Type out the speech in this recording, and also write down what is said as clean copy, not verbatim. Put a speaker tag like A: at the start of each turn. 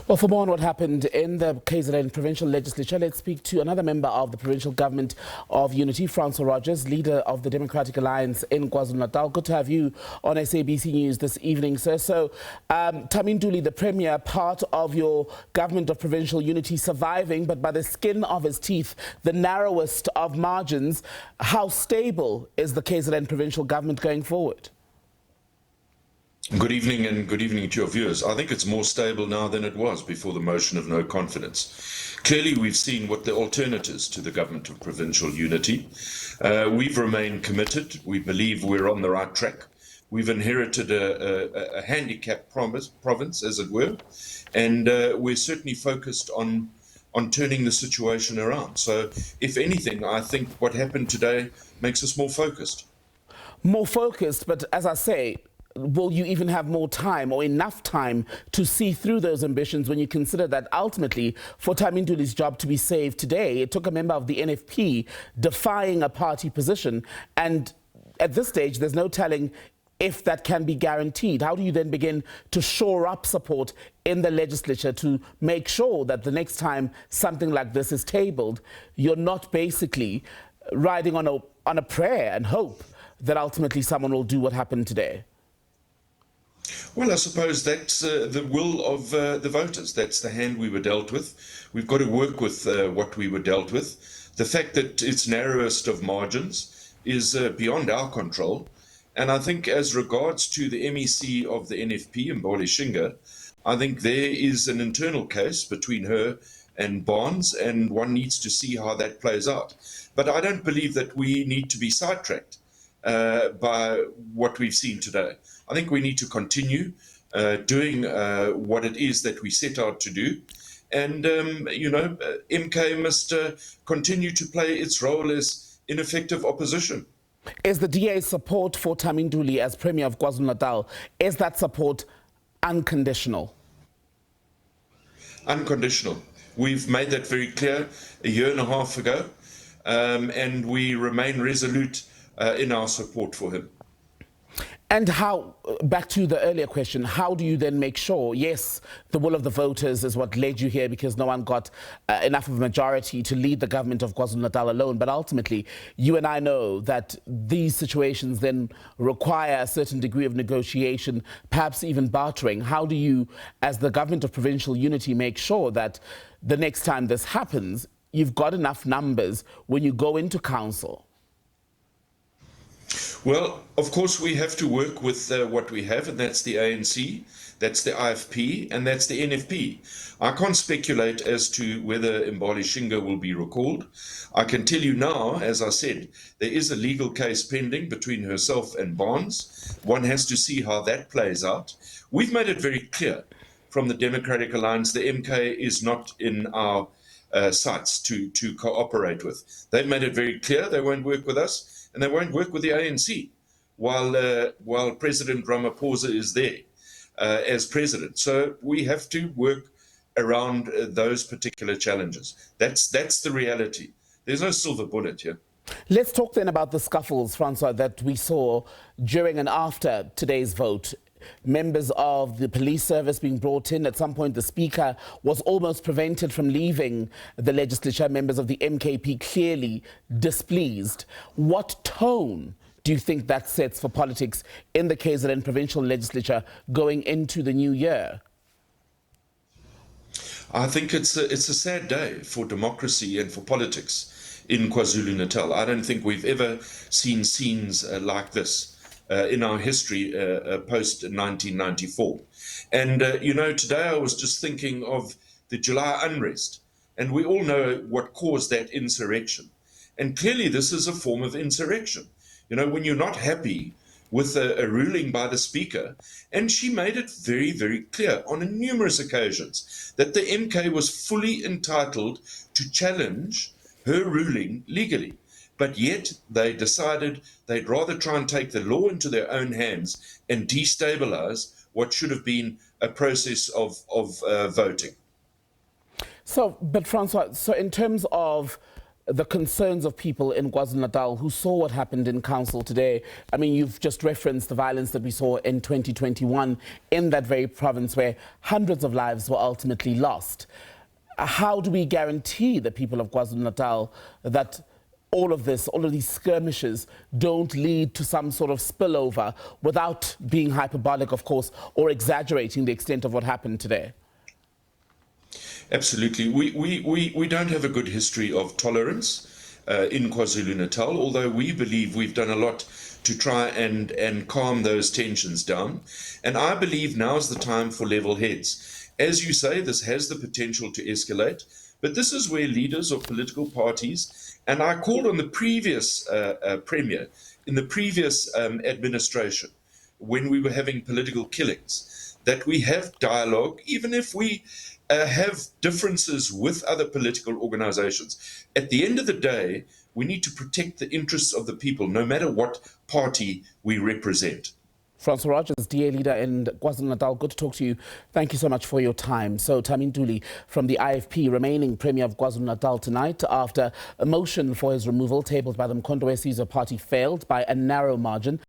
A: Well, for more on what happened in the KZN Provincial Legislature, let's speak to another member of the Provincial Government of Unity, Francois Rodgers, leader of the Democratic Alliance in KwaZulu-Natal. Good to have you on SABC News this evening, sir. So, Thami Ntuli, the Premier, part of your Government of Provincial Unity, surviving, but by the skin of his teeth, the narrowest of margins. How stable is the KZN Provincial Government going forward?
B: Good evening and good evening to your viewers. I think it's more stable now than it was before the motion of no confidence. Clearly, we've seen what the alternatives to the Government of Provincial Unity. We've remained committed. We believe we're on the right track. We've inherited a handicapped province, as it were, and we're certainly focused on turning the situation around. So, if anything, I think what happened today makes us more focused.
A: More focused, but as I say, will you even have more time or enough time to see through those ambitions when you consider that ultimately for Thami Ntuli's job to be saved today, it took a member of the NFP defying a party position, and at this stage there's no telling if that can be guaranteed. How do you then begin to shore up support in the legislature to make sure that the next time something like this is tabled, you're not basically riding on a prayer and hope that ultimately someone will do what happened today?
B: Well, I suppose that's the will of the voters. That's the hand we were dealt with. We've got to work with what we were dealt with. The fact that it's narrowest of margins is beyond our control. And I think as regards to the MEC of the NFP, Mbole Shinga, I think there is an internal case between her and Barnes, and one needs to see how that plays out. But I don't believe that we need to be sidetracked by what we've seen today. I think we need to continue doing what it is that we set out to do. And, MK must continue to play its role as ineffective opposition.
A: Is the DA's support for Thami Ntuli as Premier of KwaZulu-Natal, is that support unconditional?
B: Unconditional. We've made that very clear a year and a half ago, and we remain resolute in our support for him.
A: And how, back to the earlier question, how do you then make sure, yes, the will of the voters is what led you here because no one got enough of a majority to lead the government of KwaZulu-Natal alone, but ultimately you and I know that these situations then require a certain degree of negotiation, perhaps even bartering. How do you, as the Government of Provincial Unity, make sure that the next time this happens, you've got enough numbers when you go into council?
B: Well, of course, we have to work with what we have, and that's the ANC, that's the IFP, and that's the NFP. I can't speculate as to whether Mbole Shinga will be recalled. I can tell you now, as I said, there is a legal case pending between herself and Barnes. One has to see how that plays out. We've made it very clear from the Democratic Alliance, the MK is not in our sights to cooperate with. They've made it very clear they won't work with us. And they won't work with the ANC while President Ramaphosa is there as president. So we have to work around those particular challenges. That's the reality. There's no silver bullet here.
A: Let's talk then about the scuffles, Francois, that we saw during and after today's vote. Members of the police service being brought in. At some point, the Speaker was almost prevented from leaving the legislature. Members of the MKP clearly displeased. What tone do you think that sets for politics in the KZN Provincial Legislature going into the new year?
B: I think it's a sad day for democracy and for politics in KwaZulu-Natal. I don't think we've ever seen scenes like this in our history post-1994. And, today I was just thinking of the July unrest, and we all know what caused that insurrection. And clearly this is a form of insurrection. When you're not happy with a ruling by the Speaker, and she made it very, very clear on numerous occasions that the MK was fully entitled to challenge her ruling legally. But yet they decided they'd rather try and take the law into their own hands and destabilize what should have been a process of voting.
A: So, but Francois, so in terms of the concerns of people in KwaZulu-Natal who saw what happened in council today. I mean, you've just referenced the violence that we saw in 2021 in that very province where hundreds of lives were ultimately lost. How do we guarantee the people of KwaZulu-Natal that all of these skirmishes don't lead to some sort of spillover without being hyperbolic, of course, or exaggerating the extent of what happened today?
B: Absolutely. We don't have a good history of tolerance in KwaZulu-Natal, although we believe we've done a lot to try and calm those tensions down. And I believe now's the time for level heads. As you say, this has the potential to escalate, but this is where leaders of political parties, and I called on the previous Premier in the previous administration, when we were having political killings, that we have dialogue, even if we have differences with other political organizations. At the end of the day, we need to protect the interests of the people, no matter what party we represent.
A: Francois Rodgers, DA leader in KwaZulu-Natal, good to talk to you. Thank you so much for your time. So Thami Ntuli from the IFP, remaining Premier of KwaZulu-Natal tonight after a motion for his removal tabled by the uMkhonto weSizwe party failed by a narrow margin.